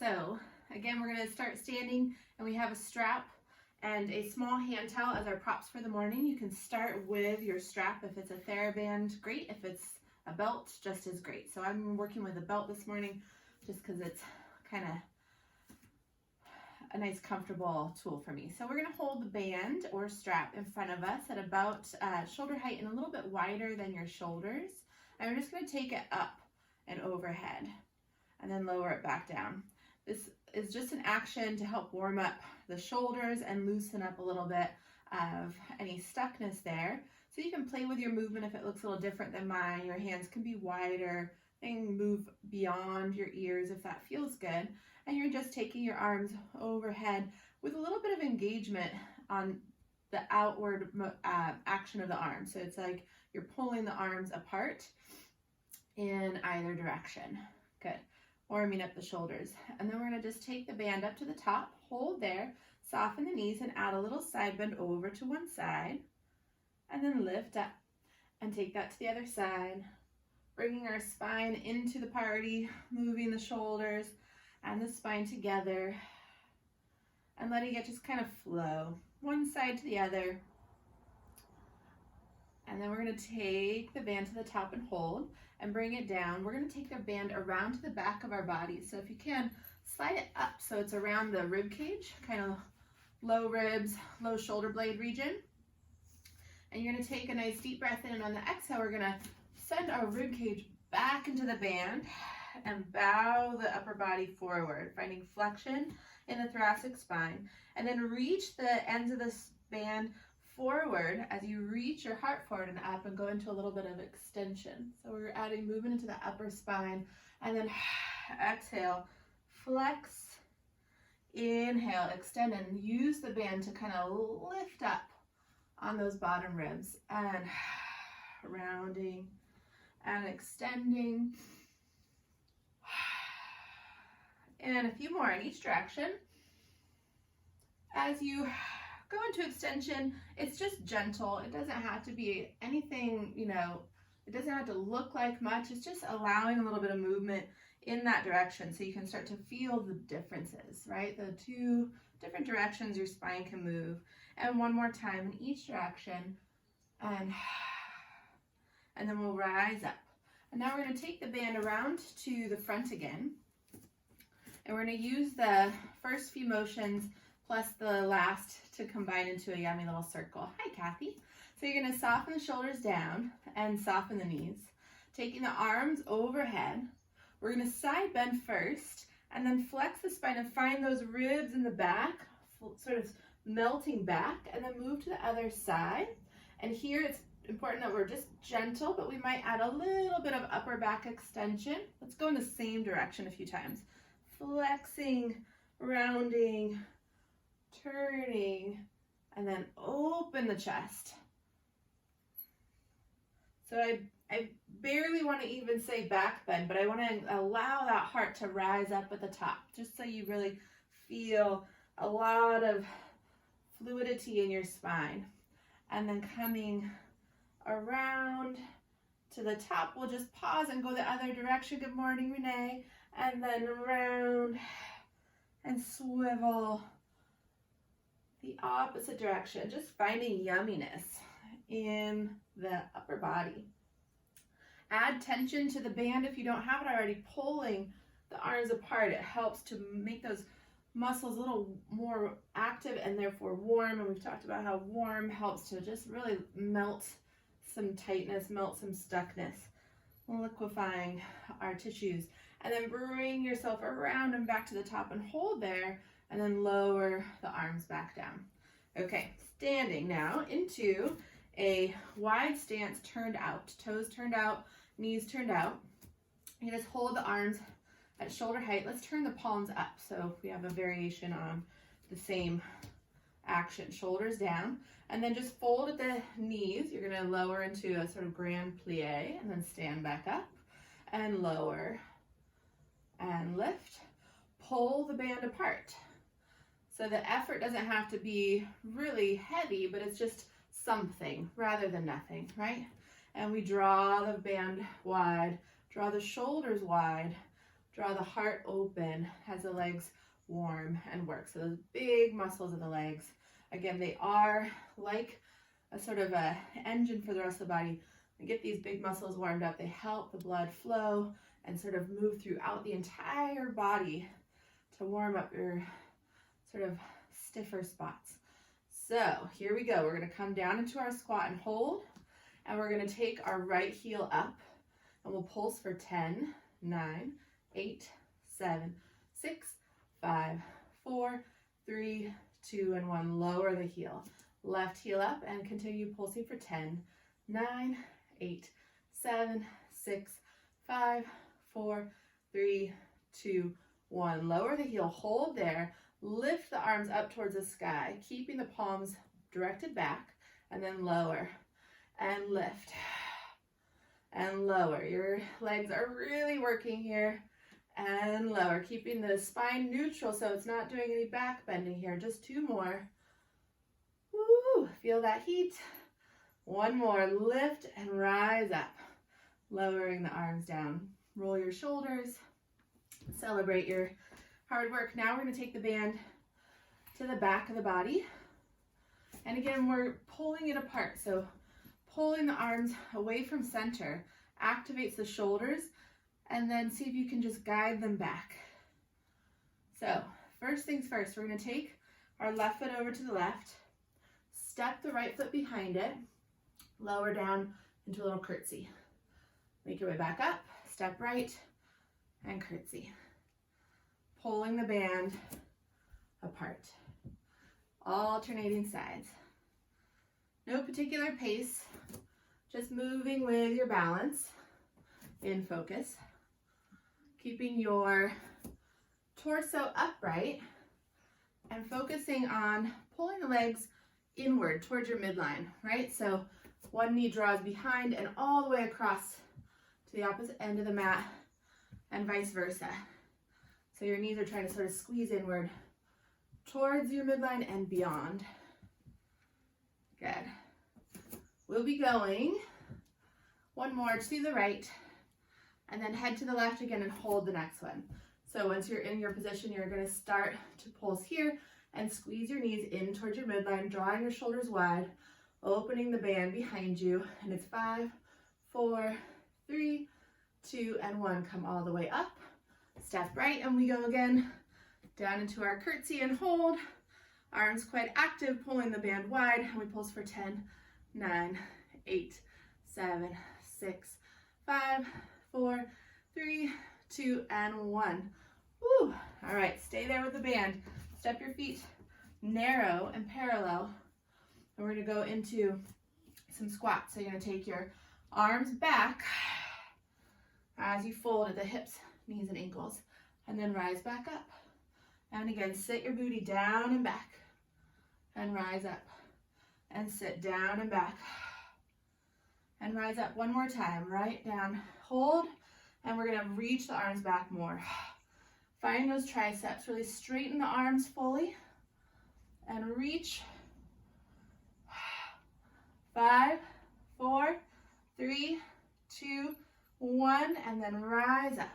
So again, we're going to start standing, and we have a strap and a small hand towel as our props for the morning. You can start with your strap. If it's a TheraBand, great. If it's a belt, just as great. So I'm working with a belt this morning just because it's kind of a nice comfortable tool for me. So we're going to hold the band or strap in front of us at about shoulder height and a little bit wider than your shoulders. And we're just going to take it up and overhead and then lower it back down. This is just an action to help warm up the shoulders and loosen up a little bit of any stuckness there. So you can play with your movement if it looks a little different than mine. Your hands can be wider and move beyond your ears if that feels good. And you're just taking your arms overhead with a little bit of engagement on the outward action of the arms. So it's like you're pulling the arms apart in either direction. Good. Warming up the shoulders. And then we're going to just take the band up to the top, hold there, soften the knees, and add a little side bend over to one side. And then lift up and take that to the other side. Bringing our spine into the party, moving the shoulders and the spine together, and letting it just kind of flow one side to the other. And then we're going to take the band to the top and hold and bring it down. We're going to take the band around to the back of our body. So if you can, slide it up so it's around the rib cage, kind of low ribs, low shoulder blade region. And you're going to take a nice deep breath in, and on the exhale, we're going to send our rib cage back into the band and bow the upper body forward, finding flexion in the thoracic spine. And then reach the ends of this band forward as you reach your heart forward and up and go into a little bit of extension. So we're adding movement into the upper spine. And then exhale, flex, inhale, extend, and use the band to kind of lift up on those bottom ribs, and rounding and extending, and a few more in each direction. As you go into extension, it's just gentle. It doesn't have to be anything, it doesn't have to look like much. It's just allowing a little bit of movement in that direction so you can start to feel the differences, right? The two different directions your spine can move. And one more time in each direction, and then we'll rise up. And now we're going to take the band around to the front again, and we're going to use the first few motions plus the last to combine into a yummy little circle. Hi, Kathy. So you're going to soften the shoulders down and soften the knees, taking the arms overhead. We're going to side bend first, and then flex the spine and find those ribs in the back, sort of melting back, and then move to the other side. And here it's important that we're just gentle, but we might add a little bit of upper back extension. Let's go in the same direction a few times. Flexing, rounding, turning, and then open the chest. So I barely want to even say back bend, but I want to allow that heart to rise up at the top, just so you really feel a lot of fluidity in your spine. And then coming around to the top, we'll just pause and go the other direction. Good morning, Renee. And then around and swivel the opposite direction, just finding yumminess in the upper body. Add tension to the band if you don't have it already, pulling the arms apart. It helps to make those muscles a little more active and therefore warm. And we've talked about how warm helps to just really melt some tightness, melt some stuckness, liquefying our tissues. And then bring yourself around and back to the top and hold there, and then lower the arms back down. Okay, standing now into a wide stance, turned out, toes turned out, knees turned out. You just hold the arms at shoulder height. Let's turn the palms up so we have a variation on the same action. Shoulders down, and then just fold at the knees. You're going to lower into a sort of grand plie, and then stand back up and lower and lift. Pull the band apart. So the effort doesn't have to be really heavy, but it's just something rather than nothing, right? And we draw the band wide, draw the shoulders wide, Draw the heart open as the legs warm and work. So those big muscles of the legs, again, they are like a sort of a engine for the rest of the body. And get these big muscles warmed up. They help the blood flow and sort of move throughout the entire body to warm up your sort of stiffer spots. So here we go. We're going to come down into our squat and hold, and we're going to take our right heel up, and we'll pulse for 10, 9, 8, 7, 6, 5, 4, 3, 2, and 1. Lower the heel. Left heel up and continue pulsing for 10, 9, 8, 7, 6, 5, 4, 3, 2, 1. Lower the heel, hold there, lift the arms up towards the sky, keeping the palms directed back, and then lower and lift and lower. Your legs are really working here, and lower, keeping the spine neutral so it's not doing any back bending here. Just 2 more. Woo, feel that heat. 1 more, lift and rise up, lowering the arms down. Roll your shoulders, celebrate your hard work. Now we're going to take the band to the back of the body. And again, we're pulling it apart. So pulling the arms away from center activates the shoulders, and then see if you can just guide them back. So first things first, we're going to take our left foot over to the left, step the right foot behind it, lower down into a little curtsy. Make your way back up, step right, and curtsy. Pulling the band apart. Alternating sides. No particular pace, just moving with your balance in focus. Keeping your torso upright and focusing on pulling the legs inward towards your midline, right? So one knee draws behind and all the way across to the opposite end of the mat, and vice versa. So your knees are trying to sort of squeeze inward towards your midline and beyond. Good. We'll be going 1 more to the right, and then head to the left again and hold the next one. So once you're in your position, you're going to start to pulse here and squeeze your knees in towards your midline, drawing your shoulders wide, opening the band behind you, and it's 5, 4, 3, 2, and 1. Come all the way up, step right, and we go again down into our curtsy and hold. Arms quite active, pulling the band wide, and we pulse for 10, 9, 8, 7, 6, 5, 4, 3, 2, and 1. Woo! All right, stay there with the band. Step your feet narrow and parallel, and we're going to go into some squats. So you're going to take your arms back as you fold at the hips, knees, and ankles, and then rise back up. And again, sit your booty down and back, and rise up, and sit down and back, and rise up. 1 more time, right down, hold, and we're going to reach the arms back more. Find those triceps, really straighten the arms fully, and reach. 5, 4, 3, 2, 1, and then rise up.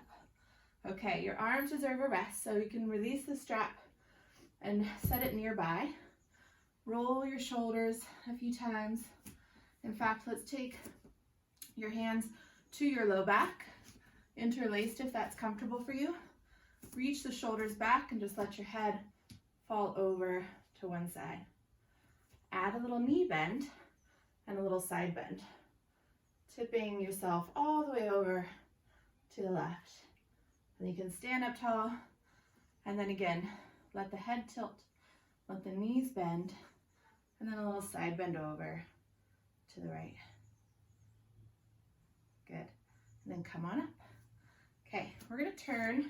Okay, your arms deserve a rest, so you can release the strap and set it nearby. Roll your shoulders a few times. In fact, let's take your hands to your low back, interlaced if that's comfortable for you. Reach the shoulders back and just let your head fall over to one side. Add a little knee bend and a little side bend, tipping yourself all the way over to the left. And you can stand up tall, and then again, let the head tilt, let the knees bend, and then a little side bend over to the right. Good. And then come on up. Okay, we're going to turn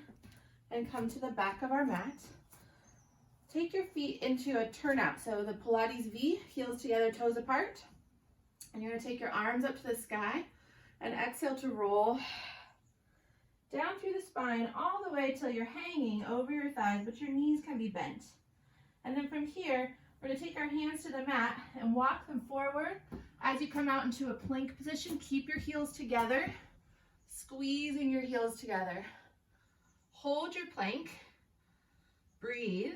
and come to the back of our mat. Take your feet into a turnout. So the Pilates V, heels together, toes apart. And you're going to take your arms up to the sky and exhale to roll down through the spine all the way till you're hanging over your thighs, but your knees can be bent. And then from here, we're going to take our hands to the mat and walk them forward. As you come out into a plank position, keep your heels together, squeezing your heels together. hold your plank, breathe,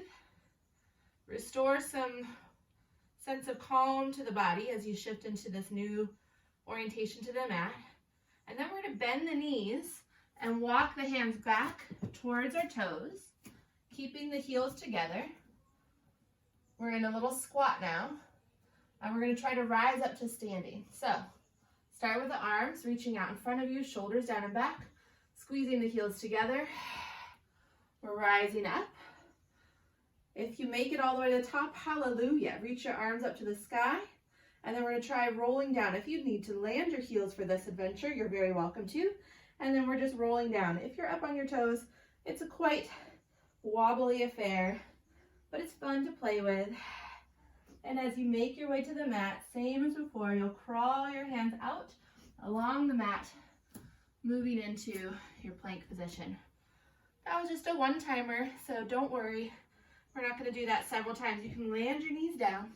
restore some sense of calm to the body as you shift into this new orientation to the mat. And then we're going to bend the knees and walk the hands back towards our toes, keeping the heels together. We're in a little squat now, and we're going to try to rise up to standing. So start with the arms reaching out in front of you, shoulders down and back, squeezing the heels together. We're rising up. If you make it all the way to the top, hallelujah. Reach your arms up to the sky, and then we're going to try rolling down. If you need to land your heels for this adventure, you're very welcome to. And then we're just rolling down. If you're up on your toes, it's a quite wobbly affair, but it's fun to play with. And as you make your way to the mat, same as before, you'll crawl your hands out along the mat, moving into your plank position. That was just a one-timer, so don't worry. We're not going to do that several times. You can land your knees down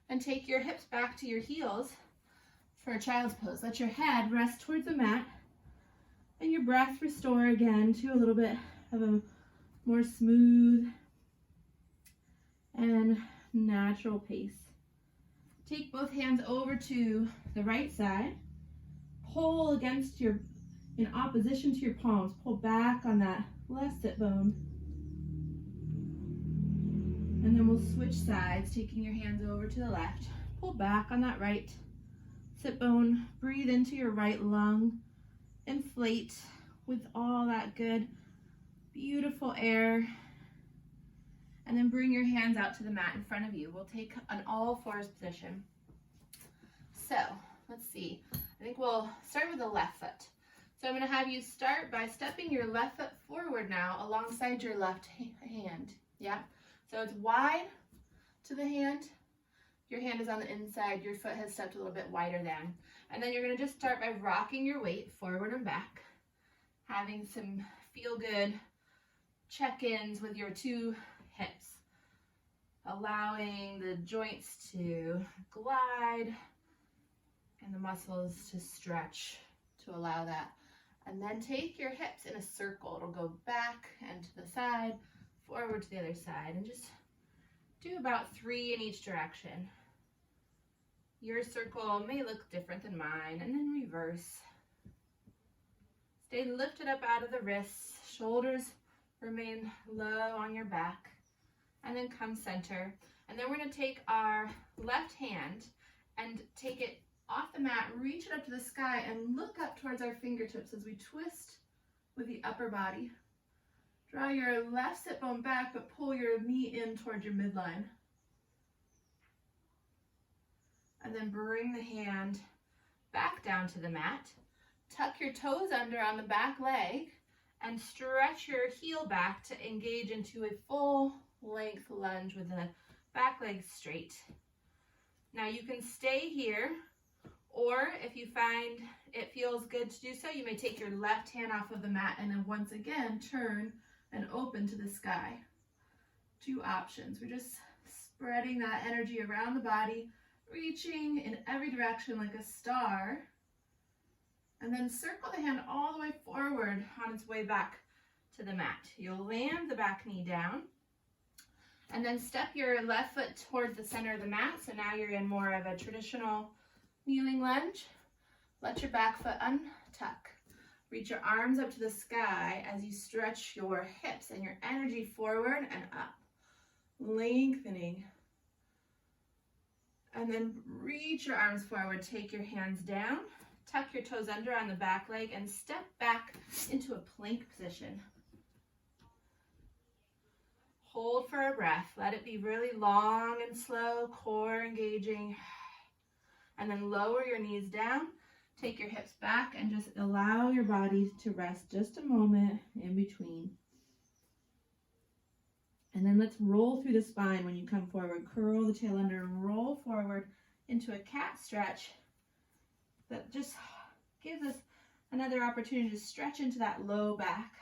and take your hips back to your heels for a child's pose. Let your head rest towards the mat and your breath restore again to a little bit of a more smooth and natural pace. Take both hands over to the right side. Pull against your, in opposition to your palms. Pull back on that left sit bone. And then we'll switch sides, taking your hands over to the left. Pull back on that right sit bone. Breathe into your right lung. Inflate with all that good, beautiful air. And then bring your hands out to the mat in front of you. We'll take an all fours position. So, let's see. I think we'll start with the left foot. So I'm going to have you start by stepping your left foot forward now alongside your left hand. Yeah? So it's wide to the hand. Your hand is on the inside. Your foot has stepped a little bit wider than. And then you're going to just start by rocking your weight forward and back, having some feel-good check-ins with your two hips, allowing the joints to glide and the muscles to stretch to allow that. And then take your hips in a circle. It'll go back and to the side, forward to the other side, and just do about 3 in each direction. Your circle may look different than mine, and then reverse. Stay lifted up out of the wrists, shoulders remain low on your back, and then come center. And then we're going to take our left hand and take it off the mat, reach it up to the sky, and look up towards our fingertips as we twist with the upper body. Draw your left sit bone back, but pull your knee in towards your midline. And then bring the hand back down to the mat. Tuck your toes under on the back leg and stretch your heel back to engage into a full length lunge with the back leg straight. Now you can stay here, or if you find it feels good to do so, you may take your left hand off of the mat and then once again turn and open to the sky. 2 options. We're just spreading that energy around the body, reaching in every direction like a star, and then circle the hand all the way forward on its way back to the mat. You'll land the back knee down, and then step your left foot towards the center of the mat. So now you're in more of a traditional kneeling lunge. Let your back foot untuck. Reach your arms up to the sky as you stretch your hips and your energy forward and up, lengthening. And then reach your arms forward, take your hands down, tuck your toes under on the back leg, and step back into a plank position. Hold for a breath. Let it be really long and slow, core engaging. And then lower your knees down, take your hips back, and just allow your body to rest just a moment in between. And then let's roll through the spine when you come forward. Curl the tail under and roll forward into a cat stretch. That just gives us another opportunity to stretch into that low back.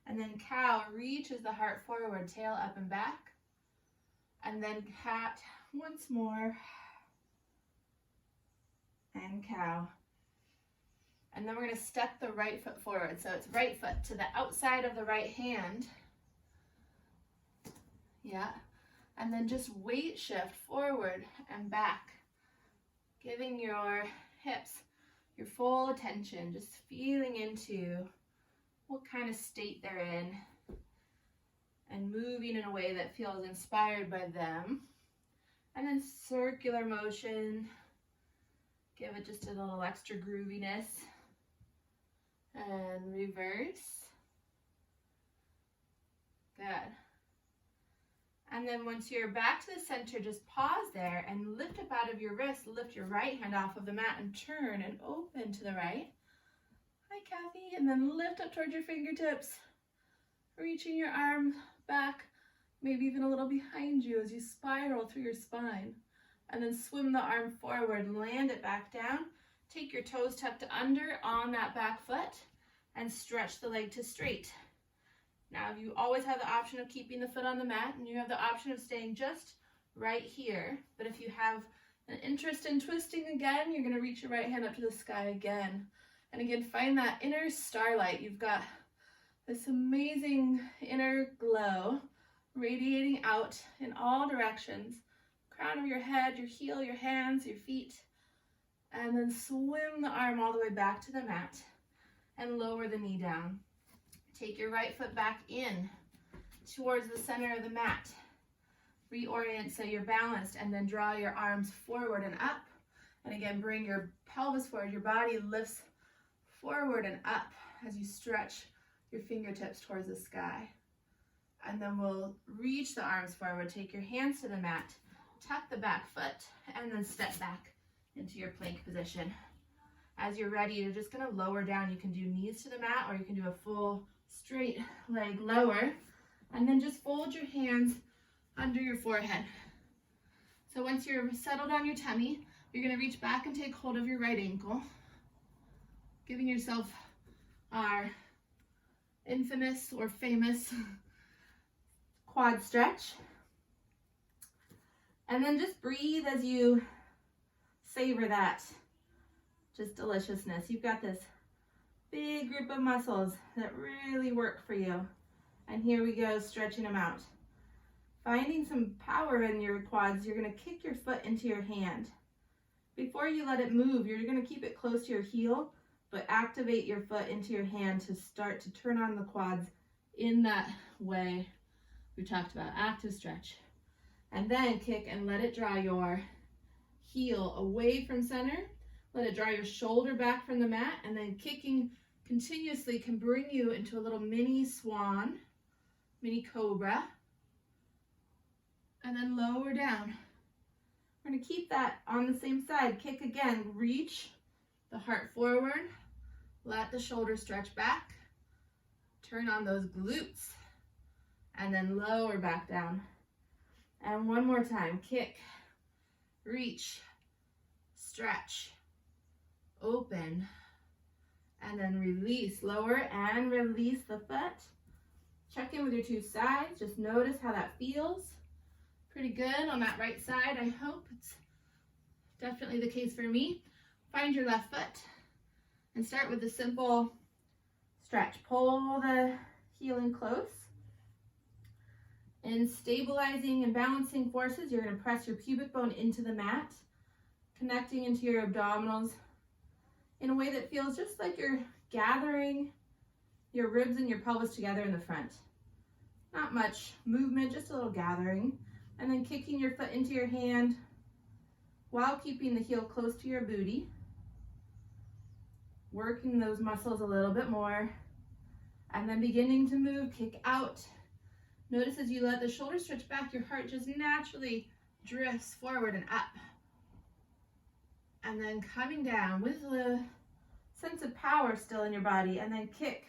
And then cow reaches the heart forward, tail up and back. And then cat once more. And cow. And then we're going to step the right foot forward. So it's right foot to the outside of the right hand. Yeah. And then just weight shift forward and back, giving your hips your full attention, just feeling into what kind of state they're in and moving in a way that feels inspired by them. And then circular motion, give it just a little extra grooviness. And reverse. Good. And then once you're back to the center, just pause there and lift up out of your wrist. Lift your right hand off of the mat and turn and open to the right. Hi, Kathy. And then lift up towards your fingertips, reaching your arm back, maybe even a little behind you as you spiral through your spine. And then swim the arm forward, land it back down. Take your toes tucked under on that back foot and stretch the leg to straight. Now, you always have the option of keeping the foot on the mat, and you have the option of staying just right here. But if you have an interest in twisting again, you're going to reach your right hand up to the sky again. And again, find that inner starlight. You've got this amazing inner glow radiating out in all directions. Crown of your head, your heel, your hands, your feet. And then swim the arm all the way back to the mat and lower the knee down. Take your right foot back in towards the center of the mat. Reorient so you're balanced, and then draw your arms forward and up. And again, bring your pelvis forward. Your body lifts forward and up as you stretch your fingertips towards the sky. And then we'll reach the arms forward. Take your hands to the mat, tuck the back foot, and then step back into your plank position. As you're ready, you're just going to lower down. You can do knees to the mat, or you can do a full straight leg lower, and then just fold your hands under your forehead. So once you're settled on your tummy, you're going to reach back and take hold of your right ankle, giving yourself our infamous or famous quad stretch. And then just breathe as you savor that just deliciousness. You've got this big group of muscles that really work for you. And here we go, stretching them out. Finding some power in your quads, you're going to kick your foot into your hand. Before you let it move, you're going to keep it close to your heel, but activate your foot into your hand to start to turn on the quads in that way we talked about, active stretch. And then kick and let it draw your heel away from center. Let it draw your shoulder back from the mat, and then kicking continuously can bring you into a little mini swan, mini cobra, and then lower down. We're going to keep that on the same side. Kick again, reach the heart forward, let the shoulder stretch back, turn on those glutes, and then lower back down. And one more time, kick, reach, stretch, open, and then release, lower and release the foot. Check in with your two sides, just notice how that feels. Pretty good on that right side, I hope. It's definitely the case for me. Find your left foot and start with the simple stretch. Pull the heel in close. In stabilizing and balancing forces, you're going to press your pubic bone into the mat, connecting into your abdominals in a way that feels just like you're gathering your ribs and your pelvis together in the front. Not much movement, just a little gathering. And then kicking your foot into your hand while keeping the heel close to your booty. Working those muscles a little bit more. And then beginning to move, kick out. Notice as you let the shoulders stretch back, your heart just naturally drifts forward and up. And then coming down with a sense of power still in your body, and then kick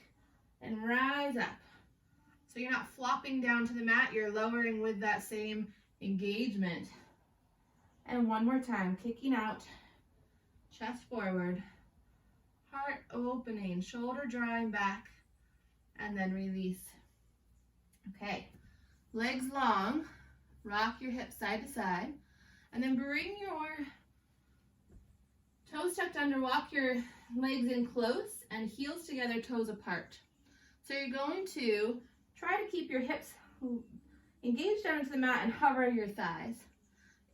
and rise up. So you're not flopping down to the mat, you're lowering with that same engagement. And one more time, kicking out, chest forward, heart opening, shoulder drawing back, and then release. Okay, legs long, rock your hips side to side, and then bring your Toes tucked under, walk your legs in close and heels together, toes apart. So you're going to try to keep your hips engaged down into the mat and hover your thighs.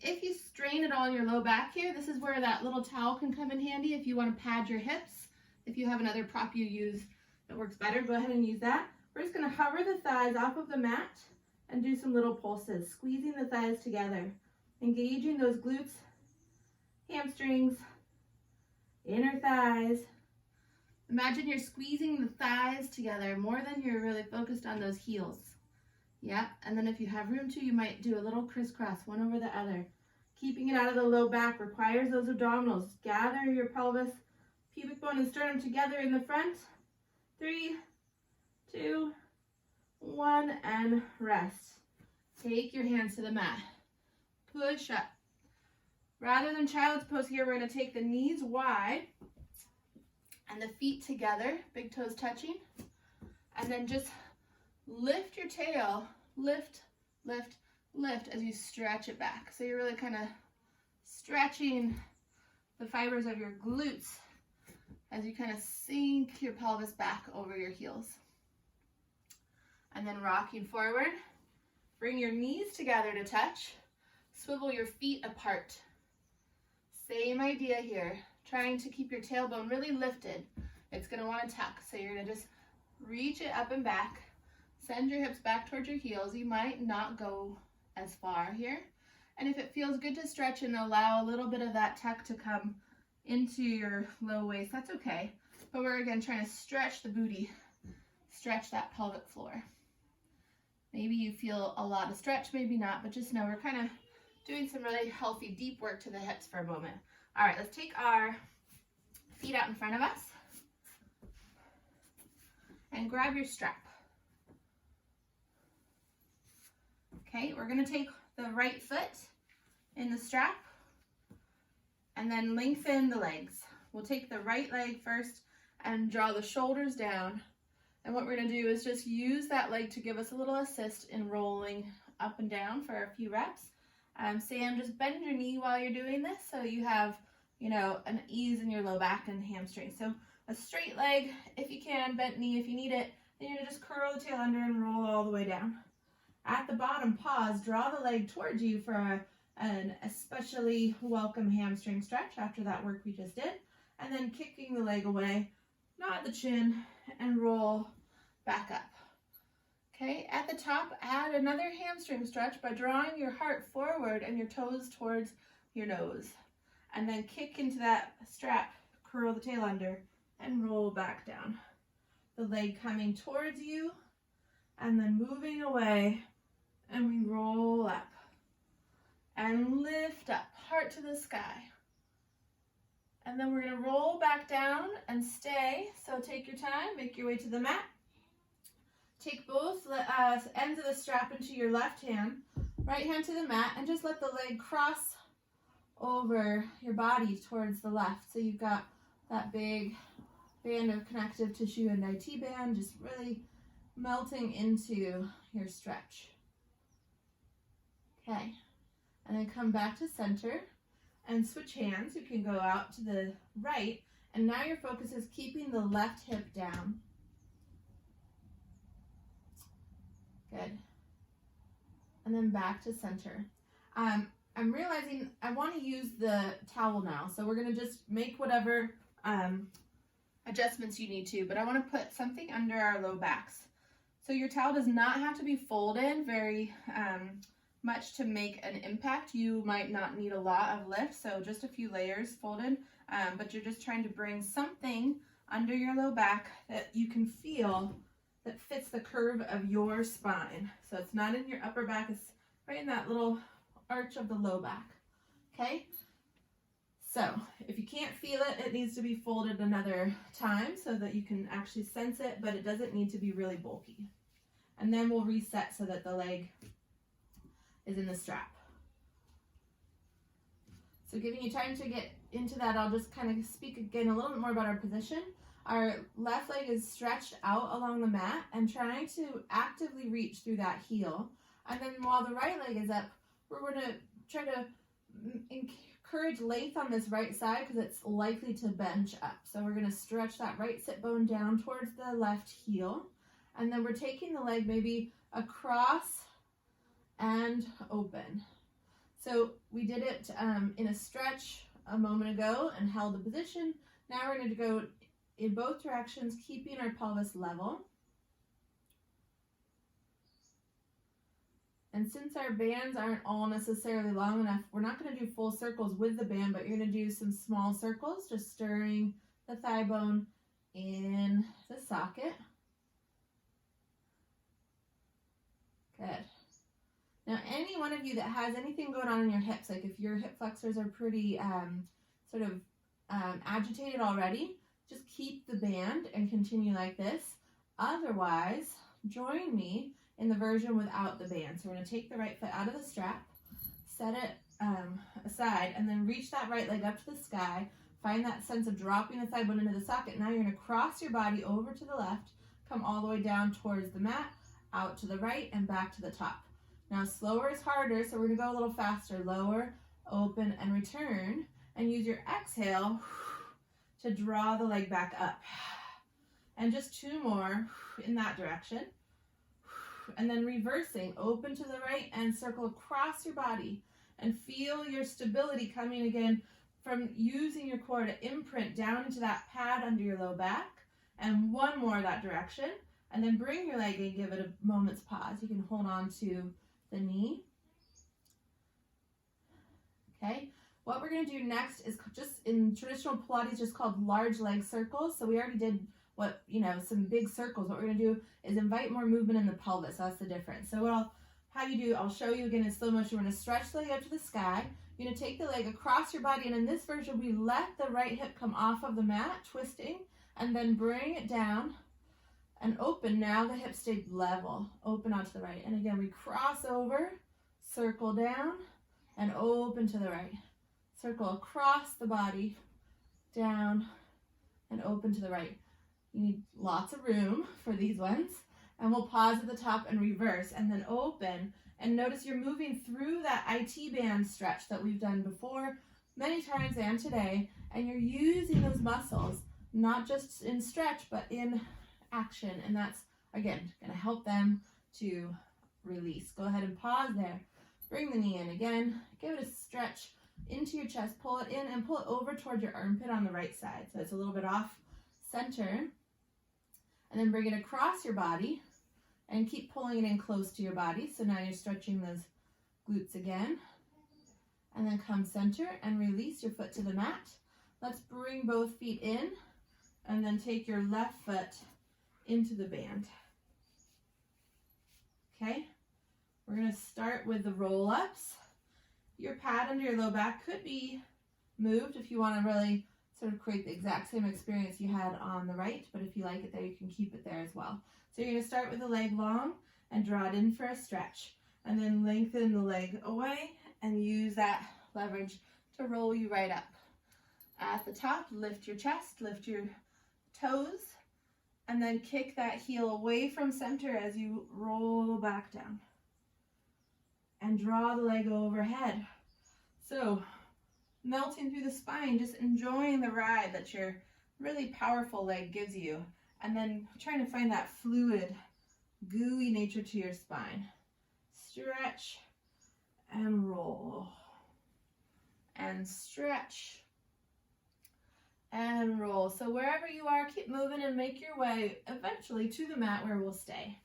If you strain at all in your low back here, this is where that little towel can come in handy if you want to pad your hips. If you have another prop you use that works better, go ahead and use that. We're just going to hover the thighs off of the mat and do some little pulses, squeezing the thighs together, engaging those glutes, hamstrings, inner thighs. Imagine you're squeezing the thighs together more than you're really focused on those heels. Yeah, and then if you have room to, you might do a little crisscross, one over the other. Keeping it out of the low back requires those abdominals. Gather your pelvis, pubic bone and sternum together in the front. 3, 2, 1, and rest. Take your hands to the mat. Push up. Rather than child's pose here, we're going to take the knees wide and the feet together, big toes touching, and then just lift your tail, lift, lift, lift as you stretch it back. So you're really kind of stretching the fibers of your glutes as you kind of sink your pelvis back over your heels. And then rocking forward, bring your knees together to touch, swivel your feet apart. Same idea here, trying to keep your tailbone really lifted. It's going to want to tuck, so you're going to just reach it up and back, send your hips back towards your heels. You might not go as far here, and if it feels good to stretch and allow a little bit of that tuck to come into your low waist, that's okay. But we're again trying to stretch the booty, stretch that pelvic floor. Maybe you feel a lot of stretch, maybe not, but just know we're kind of doing some really healthy deep work to the hips for a moment. All right, let's take our feet out in front of us and grab your strap. Okay, we're going to take the right foot in the strap and then lengthen the legs. We'll take the right leg first and draw the shoulders down. And what we're going to do is just use that leg to give us a little assist in rolling up and down for a few reps. Sam, just bend your knee while you're doing this so you have, an ease in your low back and hamstring. So a straight leg if you can, bent knee if you need it. Then you're going to just curl the tail under and roll all the way down. At the bottom, pause, draw the leg towards you for an especially welcome hamstring stretch after that work we just did. And then kicking the leg away, nod the chin, and roll back up. Okay, at the top, add another hamstring stretch by drawing your heart forward and your toes towards your nose. And then kick into that strap, curl the tail under, and roll back down. The leg coming towards you, and then moving away, and we roll up. And lift up, heart to the sky. And then we're going to roll back down and stay. So take your time, make your way to the mat. Take both ends of the strap into your left hand, right hand to the mat, and just let the leg cross over your body towards the left. So you've got that big band of connective tissue and IT band just really melting into your stretch. Okay, and then come back to center and switch hands. You can go out to the right, and now your focus is keeping the left hip down. Good. And then back to center. I'm realizing I want to use the towel now, so we're going to just make whatever adjustments you need to, but I want to put something under our low backs. So your towel does not have to be folded very much to make an impact. You might not need a lot of lift, so just a few layers folded, but you're just trying to bring something under your low back that you can feel that fits the curve of your spine. So it's not in your upper back, it's right in that little arch of the low back. Okay? So if you can't feel it, it needs to be folded another time so that you can actually sense it, but it doesn't need to be really bulky. And then we'll reset so that the leg is in the strap. So giving you time to get into that, I'll just kind of speak again a little bit more about our position. Our left leg is stretched out along the mat and trying to actively reach through that heel. And then while the right leg is up, we're going to try to encourage length on this right side because it's likely to bench up. So we're going to stretch that right sit bone down towards the left heel. And then we're taking the leg maybe across and open. So we did it in a stretch a moment ago and held the position. Now we're going to go in both directions, keeping our pelvis level. And since our bands aren't all necessarily long enough, we're not going to do full circles with the band, but you're going to do some small circles, just stirring the thigh bone in the socket. Good. Now, any one of you that has anything going on in your hips, like if your hip flexors are pretty agitated already, just keep the band and continue like this. Otherwise, join me in the version without the band. So we're going to take the right foot out of the strap, set it aside, and then reach that right leg up to the sky. Find that sense of dropping the thigh bone into the socket. Now you're going to cross your body over to the left, come all the way down towards the mat, out to the right, and back to the top. Now slower is harder, so we're going to go a little faster. Lower, open, and return. And use your exhale to draw the leg back up. And just 2 more in that direction. And then reversing, open to the right and circle across your body. And feel your stability coming again from using your core to imprint down into that pad under your low back. And 1 more that direction. And then bring your leg and give it a moment's pause. You can hold on to the knee. Okay. What we're going to do next is just in traditional Pilates, just called large leg circles. So we already did some big circles. What we're going to do is invite more movement in the pelvis. That's the difference. So what I'll show you again in slow motion. We're going to stretch the leg up to the sky. You're going to take the leg across your body. And in this version, we let the right hip come off of the mat, twisting, and then bring it down and open. Now the hips stay level. Open out to the right. And again, we cross over, circle down, and open to the right. Circle across the body, down, and open to the right. You need lots of room for these ones. And we'll pause at the top and reverse, and then open. And notice you're moving through that IT band stretch that we've done before, many times and today. And you're using those muscles, not just in stretch, but in action. And that's, again, going to help them to release. Go ahead and pause there. Bring the knee in again. Give it a stretch into your chest, pull it in and pull it over towards your armpit on the right side. So it's a little bit off center. And then bring it across your body and keep pulling it in close to your body. So now you're stretching those glutes again. And then come center and release your foot to the mat. Let's bring both feet in and then take your left foot into the band. Okay, we're going to start with the roll-ups. Your pad under your low back could be moved if you want to really sort of create the exact same experience you had on the right, but if you like it there, you can keep it there as well. So you're going to start with the leg long and draw it in for a stretch, and then lengthen the leg away and use that leverage to roll you right up. At the top, lift your chest, lift your toes, and then kick that heel away from center as you roll back down. And draw the leg overhead. So, melting through the spine, just enjoying the ride that your really powerful leg gives you. And then trying to find that fluid, gooey nature to your spine. Stretch and roll. And stretch and roll. So wherever you are, keep moving and make your way eventually to the mat where we'll stay.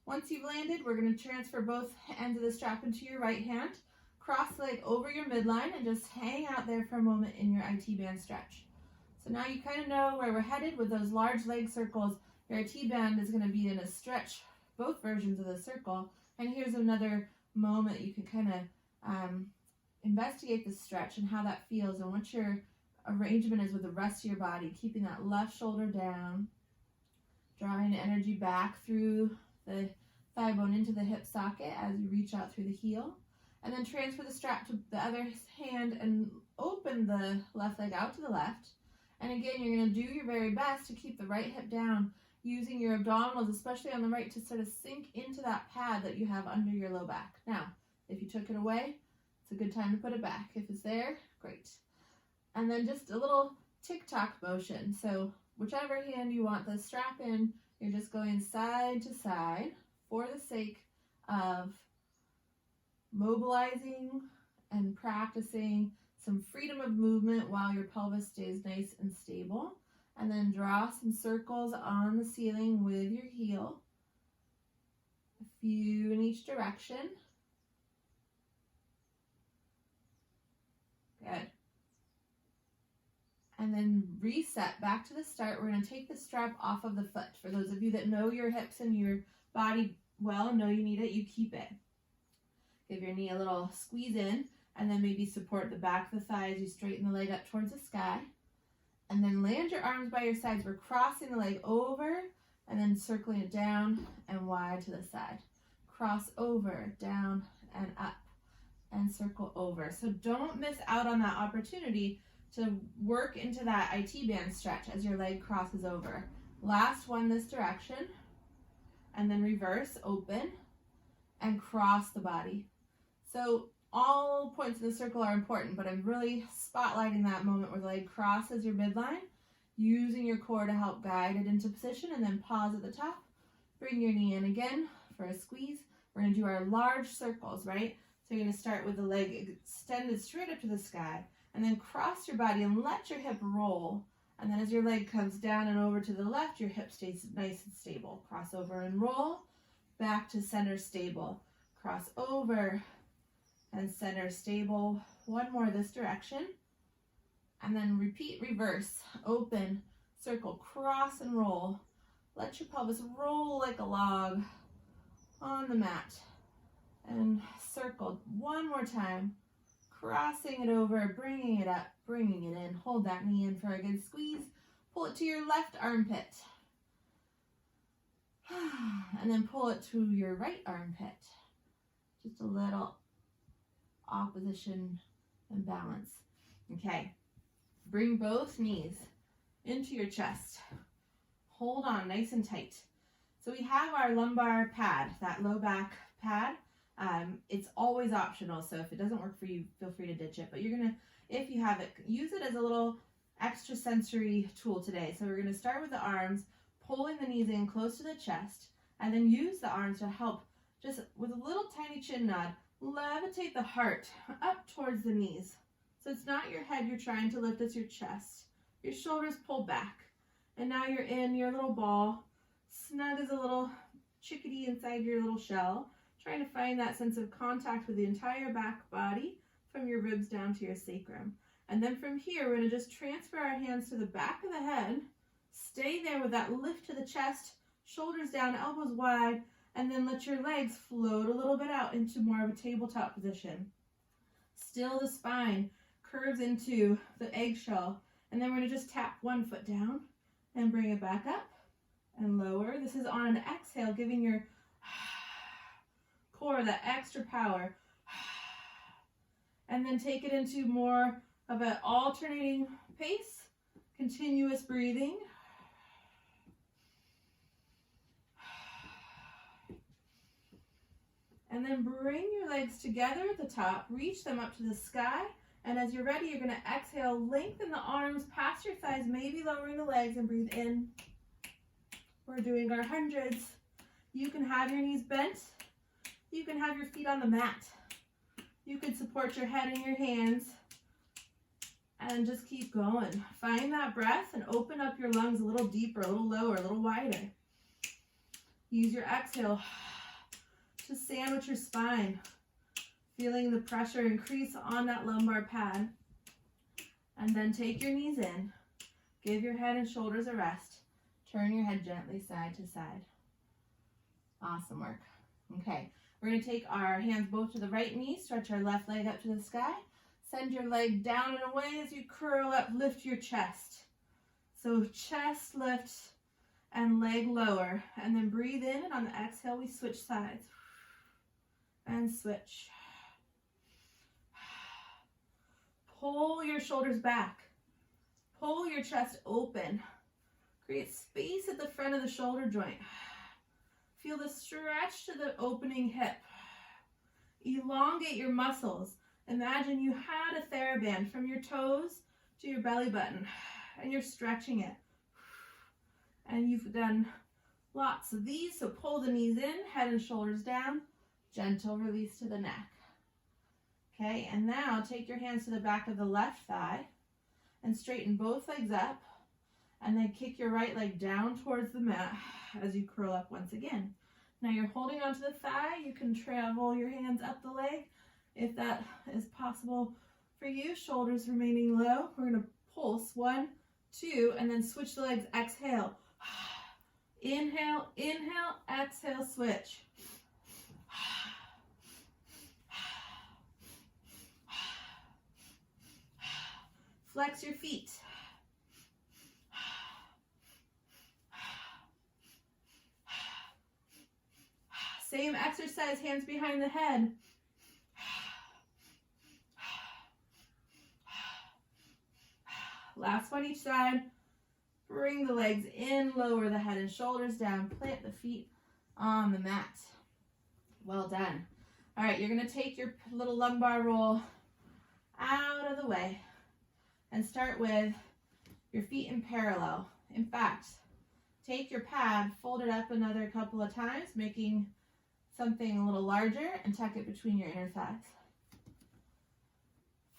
Once you've landed, we're going to transfer both ends of the strap into your right hand. Cross the leg over your midline and just hang out there for a moment in your IT band stretch. So now you kind of know where we're headed with those large leg circles. Your IT band is going to be in a stretch, both versions of the circle. And here's another moment you can kind of investigate the stretch and how that feels and what your arrangement is with the rest of your body. Keeping that left shoulder down, drawing energy back through the thigh bone into the hip socket as you reach out through the heel. And then transfer the strap to the other hand and open the left leg out to the left. And again, you're going to do your very best to keep the right hip down, using your abdominals, especially on the right, to sort of sink into that pad that you have under your low back. Now, if you took it away, it's a good time to put it back. If it's there, great. And then just a little tick-tock motion. So whichever hand you want the strap in, you're just going side to side for the sake of mobilizing and practicing some freedom of movement while your pelvis stays nice and stable. And then draw some circles on the ceiling with your heel, a few in each direction. Good. And then reset back to the start. We're going to take the strap off of the foot. For those of you that know your hips and your body well, know you need it, you keep it. Give your knee a little squeeze in, and then maybe support the back of the thigh as you straighten the leg up towards the sky. And then land your arms by your sides. We're crossing the leg over and then circling it down and wide to the side. Cross over, down and up, and circle over. So don't miss out on that opportunity to work into that IT band stretch as your leg crosses over. Last one this direction, and then reverse, open, and cross the body. So all points in the circle are important, but I'm really spotlighting that moment where the leg crosses your midline, using your core to help guide it into position, and then pause at the top. Bring your knee in again for a squeeze. We're going to do our large circles, right? So you're going to start with the leg extended straight up to the sky, and then cross your body and let your hip roll. And then as your leg comes down and over to the left, your hip stays nice and stable. Cross over and roll, back to center stable. Cross over and center stable. One more this direction. And then repeat, reverse, open, circle, cross and roll. Let your pelvis roll like a log on the mat. And circle one more time, crossing it over, bringing it up, bringing it in. Hold that knee in for a good squeeze. Pull it to your left armpit. And then pull it to your right armpit. Just a little opposition and balance. Okay, bring both knees into your chest. Hold on nice and tight. So we have our lumbar pad, that low back pad. It's always optional, so if it doesn't work for you, feel free to ditch it. But you're gonna, if you have it, use it as a little extra sensory tool today. So we're gonna start with the arms, pulling the knees in close to the chest, and then use the arms to help, just with a little tiny chin nod, levitate the heart up towards the knees. So it's not your head you're trying to lift, it's your chest. Your shoulders pull back. And now you're in your little ball, snug as a little chickadee inside your little shell, trying to find that sense of contact with the entire back body from your ribs down to your sacrum. And then from here, we're going to just transfer our hands to the back of the head, stay there with that lift to the chest, shoulders down, elbows wide, and then let your legs float a little bit out into more of a tabletop position. Still the spine curves into the eggshell, and then we're going to just tap one foot down and bring it back up and lower. This is on an exhale, giving your core that extra power. And then take it into more of an alternating pace, continuous breathing. And then bring your legs together at the top, reach them up to the sky, and as you're ready, you're going to exhale, lengthen the arms past your thighs, maybe lowering the legs, and breathe in. We're doing our hundreds. You can have your knees bent. You can have your feet on the mat. You can support your head in your hands and just keep going. Find that breath and open up your lungs a little deeper, a little lower, a little wider. Use your exhale to sandwich your spine, feeling the pressure increase on that lumbar pad. And then take your knees in. Give your head and shoulders a rest. Turn your head gently side to side. Awesome work. Okay, we're going to take our hands both to the right knee, stretch our left leg up to the sky. Send your leg down and away as you curl up, lift your chest. So chest lift and leg lower. And then breathe in, and on the exhale, we switch sides. And switch. Pull your shoulders back. Pull your chest open. Create space at the front of the shoulder joint. Feel the stretch to the opening hip. Elongate your muscles Imagine you had a TheraBand from your toes to your belly button, and you're stretching it. And you've done lots of these, so pull the knees in, head and shoulders down, gentle release to the neck. Okay, and now take your hands to the back of the left thigh and straighten both legs up, and then kick your right leg down towards the mat as you curl up once again. Now you're holding onto the thigh. You can travel your hands up the leg if that is possible for you. Shoulders remaining low. We're going to pulse 1, 2, and then switch the legs. Exhale. Inhale, inhale, exhale, switch. Flex your feet. Same exercise, hands behind the head. Last one each side. Bring the legs in, lower the head and shoulders down, plant the feet on the mat. Well done. All right, you're going to take your little lumbar roll out of the way and start with your feet in parallel. In fact, take your pad, fold it up another couple of times, making something a little larger, and tuck it between your inner thighs.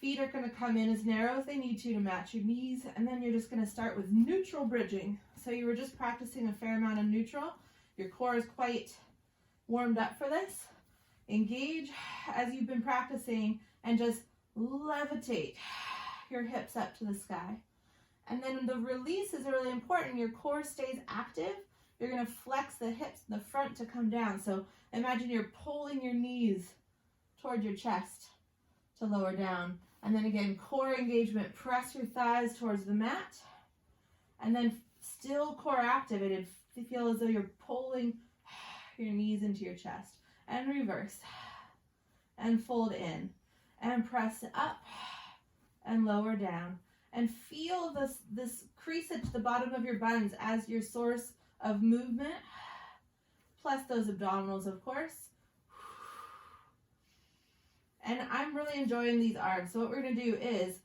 Feet are going to come in as narrow as they need to match your knees, and then you're just going to start with neutral bridging. So you were just practicing a fair amount of neutral. Your core is quite warmed up for this. Engage as you've been practicing and just levitate your hips up to the sky. And then the release is really important. Your core stays active. You're going to flex the hips in the front to come down. So imagine you're pulling your knees toward your chest to lower down. And then again, core engagement, press your thighs towards the mat. And then still core activated, feel as though you're pulling your knees into your chest. And reverse. And fold in. And press up and lower down. And feel this crease at the bottom of your buns as your source of movement, plus those abdominals, of course. And I'm really enjoying these arms. So what we're going to do is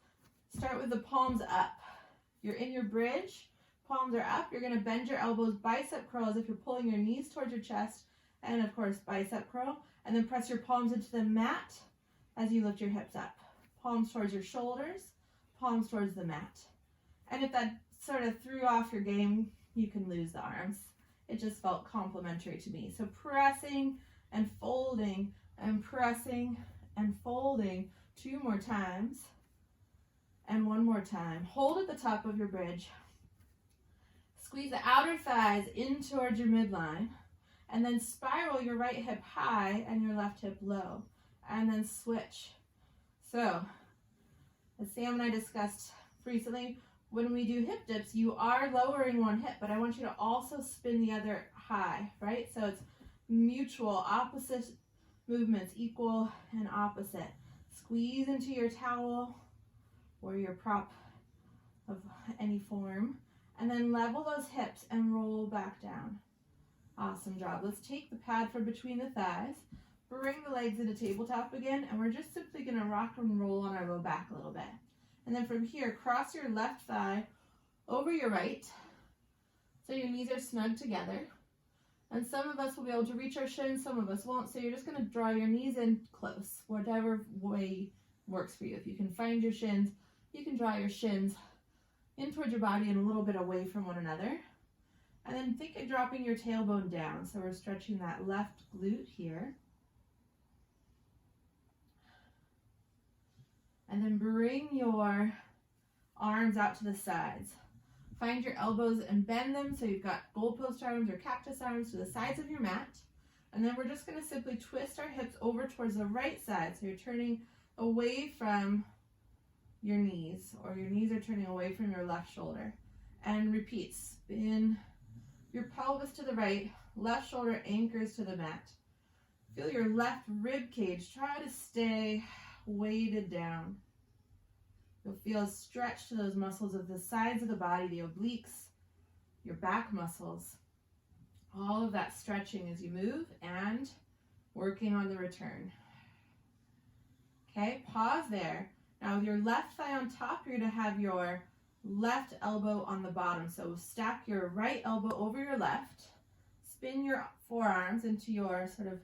start with the palms up. You're in your bridge. Palms are up. You're going to bend your elbows, bicep curls if you're pulling your knees towards your chest. And of course, bicep curl. And then press your palms into the mat as you lift your hips up. Palms towards your shoulders. Palms towards the mat. And if that sort of threw off your game, you can lose the arms. It just felt complimentary to me. So pressing and folding and pressing and folding 2 more times and 1 more time. Hold at the top of your bridge. Squeeze the outer thighs in towards your midline, and then spiral your right hip high and your left hip low, and then switch. So as Sam and I discussed recently, when we do hip dips, you are lowering one hip, but I want you to also spin the other high, right? So it's mutual, opposite movements, equal and opposite. Squeeze into your towel or your prop of any form, and then level those hips and roll back down. Awesome job. Let's take the pad from between the thighs, bring the legs into tabletop again, and we're just simply going to rock and roll on our low back a little bit. And then from here, cross your left thigh over your right, so your knees are snug together. And some of us will be able to reach our shins, some of us won't. So you're just going to draw your knees in close, whatever way works for you. If you can find your shins, you can draw your shins in towards your body and a little bit away from one another. And then think of dropping your tailbone down. So we're stretching that left glute here. And then bring your arms out to the sides. Find your elbows and bend them so you've got goalpost arms or cactus arms to the sides of your mat. And then we're just going to simply twist our hips over towards the right side. So you're turning away from your knees, or your knees are turning away from your left shoulder. And repeat, spin your pelvis to the right, left shoulder anchors to the mat. Feel your left rib cage, try to stay weighted down. You'll feel a stretch to those muscles of the sides of the body, the obliques, your back muscles. All of that stretching as you move and working on the return. Okay, pause there. Now with your left thigh on top, you're gonna have your left elbow on the bottom. So stack your right elbow over your left, spin your forearms into your sort of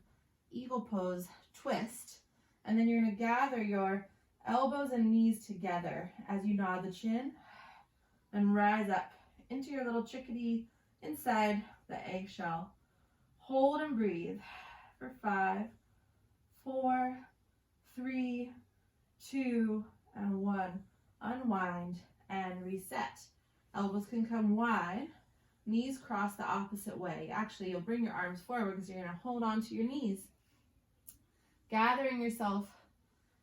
eagle pose twist, and then you're gonna gather your elbows and knees together as you nod the chin and rise up into your little chickadee inside the eggshell. Hold and breathe for 5, 4, 3, 2, and 1. Unwind and reset. Elbows can come wide. Knees cross the opposite way. Actually, you'll bring your arms forward because you're going to hold on to your knees. Gathering yourself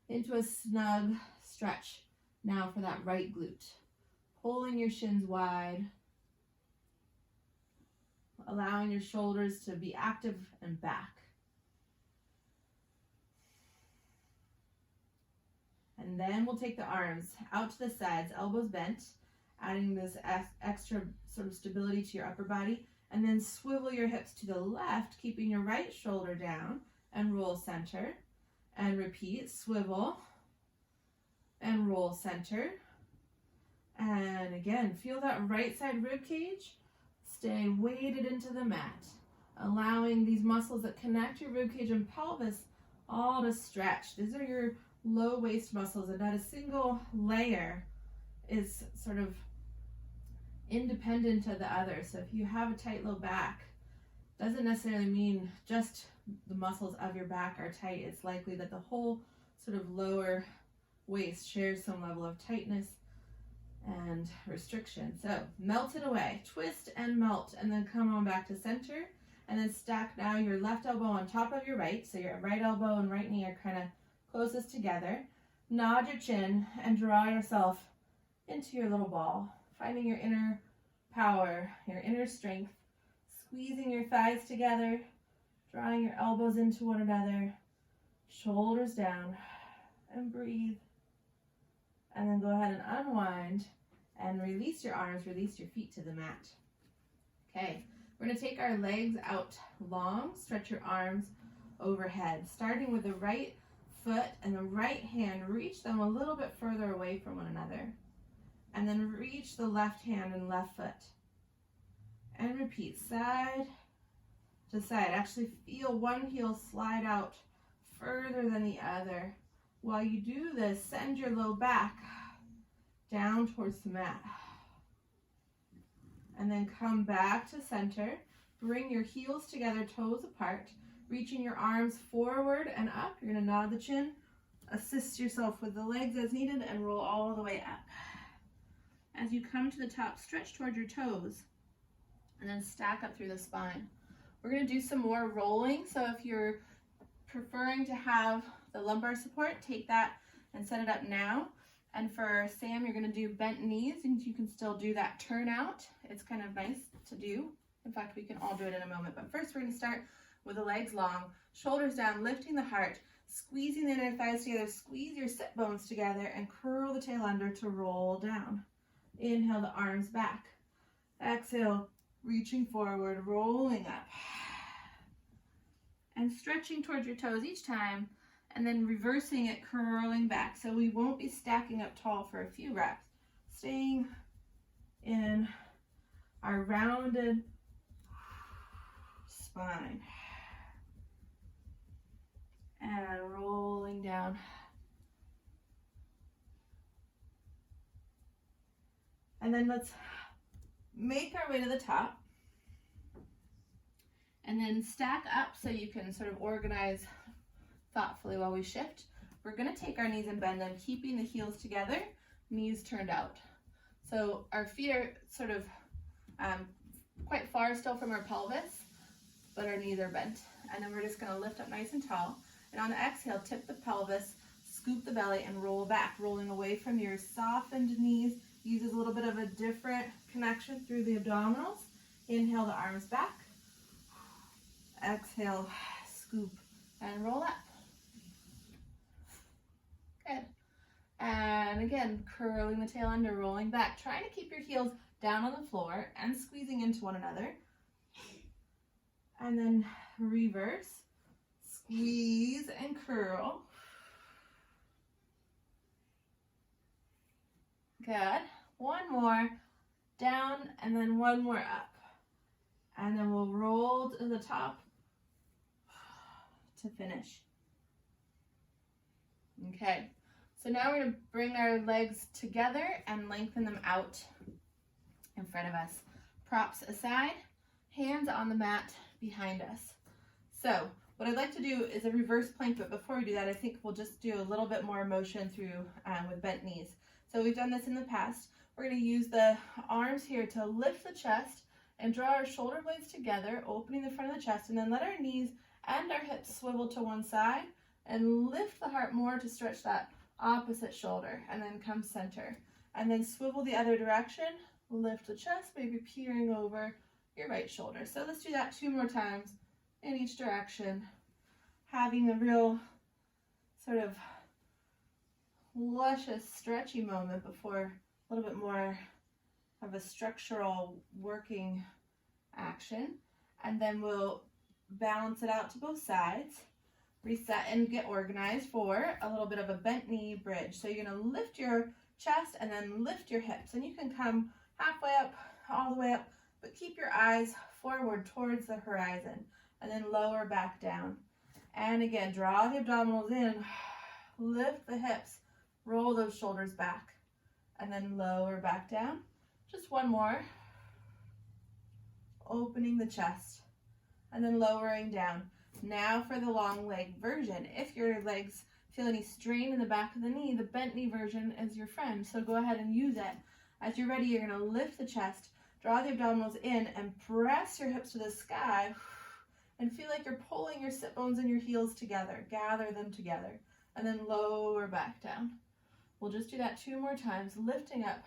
into a snug stretch now for that right glute. Pulling your shins wide. Allowing your shoulders to be active and back. And then we'll take the arms out to the sides, elbows bent, adding this extra sort of stability to your upper body. And then swivel your hips to the left, keeping your right shoulder down, and roll center. And repeat, swivel and roll center. And again, feel that right side rib cage. Stay weighted into the mat, allowing these muscles that connect your rib cage and pelvis all to stretch. These are your low waist muscles, and not a single layer is sort of independent of the other. So if you have a tight low back, doesn't necessarily mean just the muscles of your back are tight. It's likely that the whole sort of lower waist shares some level of tightness and restriction. So melt it away, twist and melt, and then come on back to center, and then stack now your left elbow on top of your right, so your right elbow and right knee are kind of closest together. Nod your chin and draw yourself into your little ball, finding your inner power, your inner strength, squeezing your thighs together, drawing your elbows into one another, shoulders down, and breathe. And then go ahead and unwind and release your arms, release your feet to the mat. Okay, we're going to take our legs out long, stretch your arms overhead, starting with the right foot and the right hand. Reach them a little bit further away from one another. And then reach the left hand and left foot. And repeat, side to side. Actually feel one heel slide out further than the other. While you do this, send your low back down towards the mat. And then come back to center. Bring your heels together, toes apart. Reaching your arms forward and up. You're going to nod the chin. Assist yourself with the legs as needed and roll all the way up. As you come to the top, stretch towards your toes. And then stack up through the spine. We're going to do some more rolling. So if you're preferring to have the lumbar support, take that and set it up now. And for Sam, you're going to do bent knees, and you can still do that turnout. It's kind of nice to do. In fact, we can all do it in a moment. But first, we're going to start with the legs long, shoulders down, lifting the heart, squeezing the inner thighs together, squeeze your sit bones together, and curl the tail under to roll down. Inhale the arms back. Exhale, reaching forward, rolling up. And stretching towards your toes each time, and then reversing it, curling back. So we won't be stacking up tall for a few reps. Staying in our rounded spine. And rolling down. And then let's make our way to the top. And then stack up so you can sort of organize thoughtfully while we shift. We're going to take our knees and bend them, keeping the heels together, knees turned out. So our feet are sort of quite far still from our pelvis, but our knees are bent. And then we're just going to lift up nice and tall. And on the exhale, tip the pelvis, scoop the belly, and roll back, rolling away from your softened knees. Uses a little bit of a different connection through the abdominals. Inhale the arms back. Exhale, scoop, and roll up. Good. And again, curling the tail under, rolling back, trying to keep your heels down on the floor and squeezing into one another. And then reverse, squeeze and curl. Good. One more. Down, and then one more up. And then we'll roll to the top to finish. Okay. So now we're going to bring our legs together and lengthen them out in front of us. Props aside, hands on the mat behind us. So what I'd like to do is a reverse plank, but before we do that, I think we'll just do a little bit more motion through with bent knees. So we've done this in the past. We're going to use the arms here to lift the chest and draw our shoulder blades together, opening the front of the chest, and then let our knees and our hips swivel to one side and lift the heart more to stretch that opposite shoulder, and then come center. And then swivel the other direction, lift the chest, maybe peering over your right shoulder. So let's do that 2 more times in each direction, having a real sort of luscious, stretchy moment before a little bit more of a structural working action. And then we'll balance it out to both sides, reset and get organized for a little bit of a bent knee bridge. So you're going to lift your chest and then lift your hips, and you can come halfway up, all the way up, but keep your eyes forward towards the horizon, and then lower back down. And again, draw the abdominals in, lift the hips, roll those shoulders back, and then lower back down. Just one more. Opening the chest, and then lowering down. Now for the long leg version. If your legs feel any strain in the back of the knee, the bent knee version is your friend. So go ahead and use it. As you're ready, you're going to lift the chest, draw the abdominals in, and press your hips to the sky, and feel like you're pulling your sit bones and your heels together. Gather them together, and then lower back down. We'll just do that 2 more times, lifting up,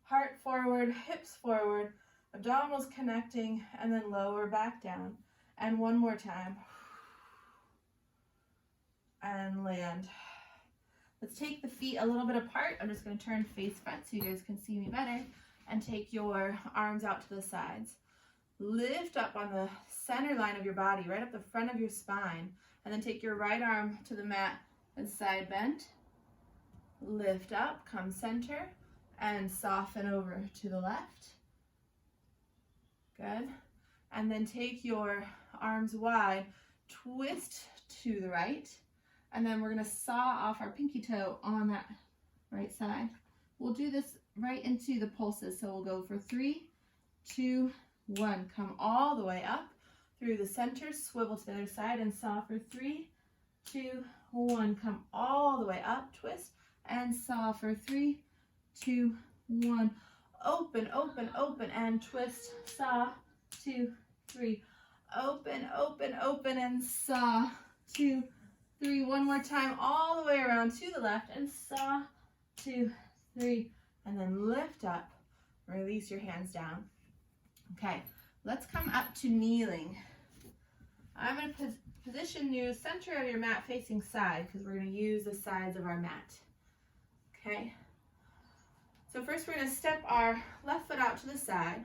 heart forward, hips forward, abdominals connecting, and then lower back down. And one more time. And land. Let's take the feet a little bit apart. I'm just going to turn face front so you guys can see me better. And take your arms out to the sides. Lift up on the center line of your body, right up the front of your spine. And then take your right arm to the mat and side bend. Lift up, come center, and soften over to the left. Good. And then take your arms wide, twist to the right, and then we're going to saw off our pinky toe on that right side. We'll do this right into the pulses, so we'll go for 3, 2, 1. Come all the way up through the center, swivel to the other side, and saw for 3, 2, 1. Come all the way up, twist, and saw for 3, 2, 1. Open, open, open, and twist, saw, 2, 3. Open, open, open, and saw, 2, 3. One more time, all the way around to the left, and saw, 2, 3. And then lift up, release your hands down. Okay, let's come up to kneeling. I'm going to position you center of your mat facing side, because we're going to use the sides of our mat. Okay. So first we're going to step our left foot out to the side.